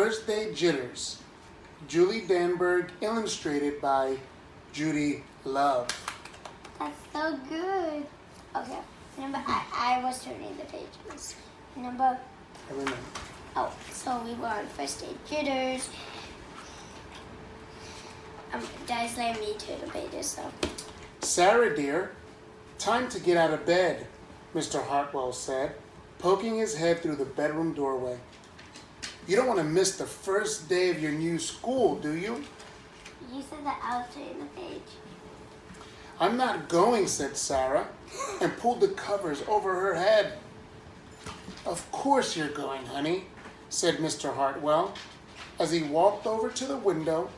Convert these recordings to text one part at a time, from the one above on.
First Day Jitters. Julie Danneberg, illustrated by Judy Love. That's so good. Okay, remember I was turning the pages. Remember? I remember. Oh, so we were on First Day Jitters. Guys, let me turn the pages, so. Sarah, dear, time to get out of bed, Mr. Hartwell said, poking his head through the bedroom doorway. You don't want to miss the first day of your new school, do you? You said that I was turning the page. I'm not going, said Sarah, and pulled the covers over her head. Of course you're going, honey, said Mr. Hartwell, as he walked over to the window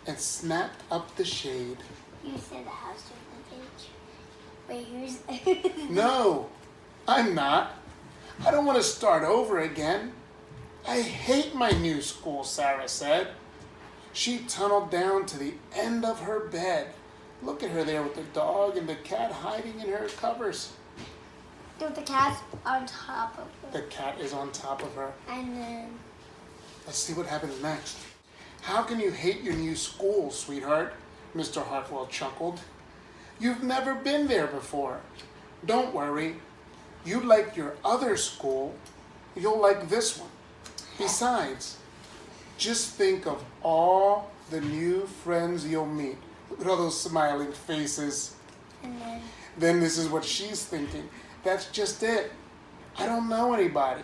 and snapped up the shade. You said that I was turning the page. Wait, who's... No, I'm not. I don't want to start over again. I hate my new school, Sarah said. She tunneled down to the end of her bed. Look at her there with the dog and the cat hiding in her covers. With the cat's on top of her. The cat is on top of her. And then... Let's see what happens next. How can you hate your new school, sweetheart? Mr. Hartwell chuckled. You've never been there before. Don't worry. You like your other school. You'll like this one. Besides, just think of all the new friends you'll meet. Look at all those smiling faces. And Then this is what she's thinking. That's just it. I don't know anybody.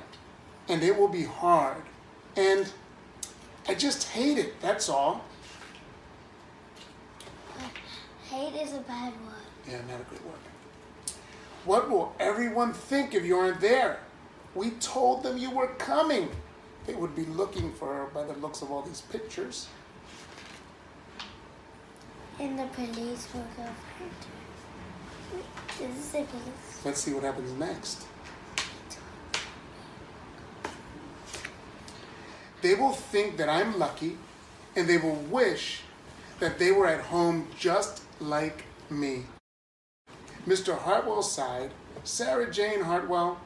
And it will be hard. And I just hate it, that's all. hate is a bad word. Yeah, not a good word. What will everyone think if you aren't there? We told them you were coming. They would be looking for her by the looks of all these pictures. And the police will go find her. This is the police. Let's see what happens next. They will think that I'm lucky, and they will wish that they were at home just like me. Mr. Hartwell sighed. Sarah Jane Hartwell,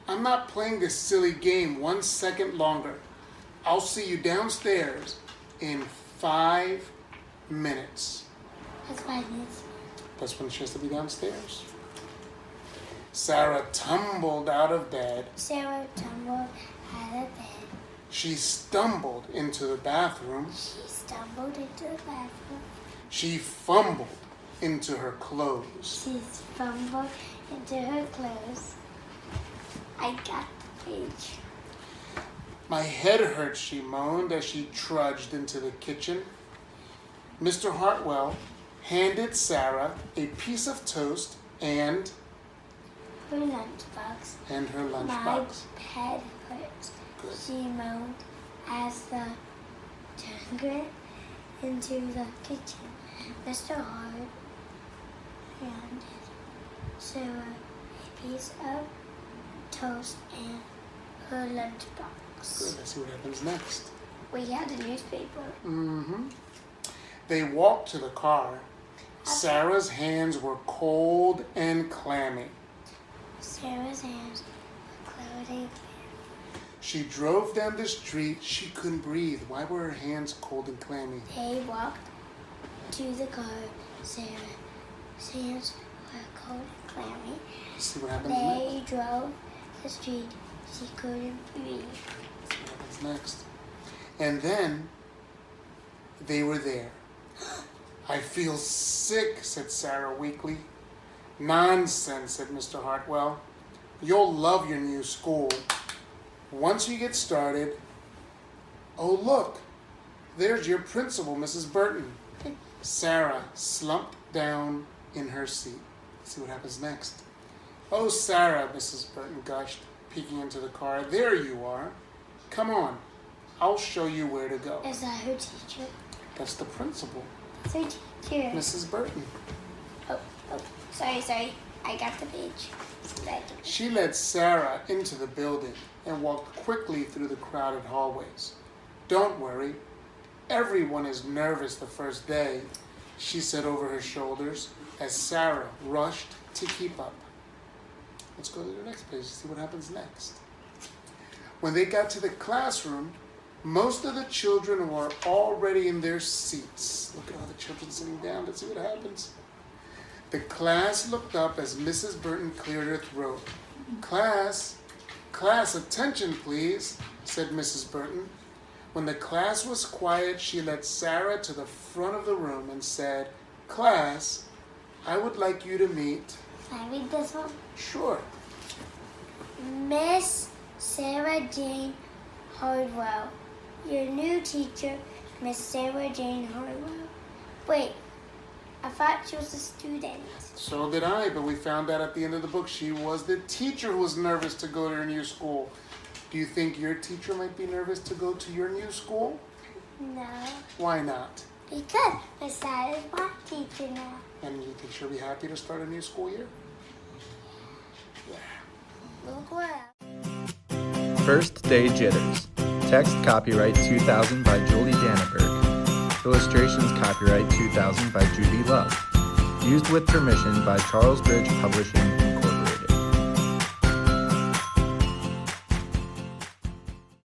I'm not playing this silly game 1 second longer. I'll see you downstairs in 5 minutes. That's 5 minutes. That's when she has to be downstairs. Sarah tumbled out of bed. Sarah tumbled out of bed. She stumbled into the bathroom. She stumbled into the bathroom. She fumbled into her clothes. She fumbled into her clothes. I got the page. My head hurts, she moaned as she trudged into the kitchen. Mr. Hartwell handed Sarah a piece of toast and Her lunchbox. her lunchbox. My head hurts. Good. She moaned as the turned into the kitchen. Mr. Hart handed Sarah a piece of toast and her lunchbox. Good. Let's see what happens next. We had a newspaper. Mm-hmm. They walked to the car. Sarah's hands were cold and clammy. Sarah's hands were cold and clammy. She drove down the street. She couldn't breathe. Why were her hands cold and clammy? They walked to the car. Sarah's hands were cold and clammy. Let's see what happens next. They drove the street. She couldn't breathe. Let's see what happens next. And then they were there. I feel sick, said Sarah weakly. Nonsense, said Mr. Hartwell. You'll love your new school. Once you get started, oh look, there's your principal, Mrs. Burton. Sarah slumped down in her seat. Let's see what happens next. Oh, Sarah, Mrs. Burton gushed, peeking into the car. There you are. Come on, I'll show you where to go. Is that her teacher? That's the principal, It's her teacher. Mrs. Burton. Oh, sorry. I got the page. She led Sarah into the building and walked quickly through the crowded hallways. Don't worry, everyone is nervous the first day, she said over her shoulders as Sarah rushed to keep up. Let's go to the next page to see what happens next. When they got to the classroom, Most of the children were already in their seats. Look at all the children sitting down. Let's see what happens. The class looked up as Mrs. Burton cleared her throat. Class, attention please, said Mrs. Burton. When the class was quiet, she led Sarah to the front of the room and said, Class, I would like you to meet. Can I read this one? Sure. Miss Sarah Jane Hardwell. Your new teacher, Miss Sarah Jane Hardwell. Wait, I thought she was a student. So did I, but we found out at the end of the book she was the teacher who was nervous to go to her new school. Do you think your teacher might be nervous to go to your new school? No. Why not? Because Miss Sarah is my teacher now. And you think she'll be happy to start a new school year? Yeah. Look what. First Day Jitters. Text copyright 2000 by Julie Danneberg. Illustrations copyright 2000 by Judy Love. Used with permission by Charlesbridge Publishing, Inc.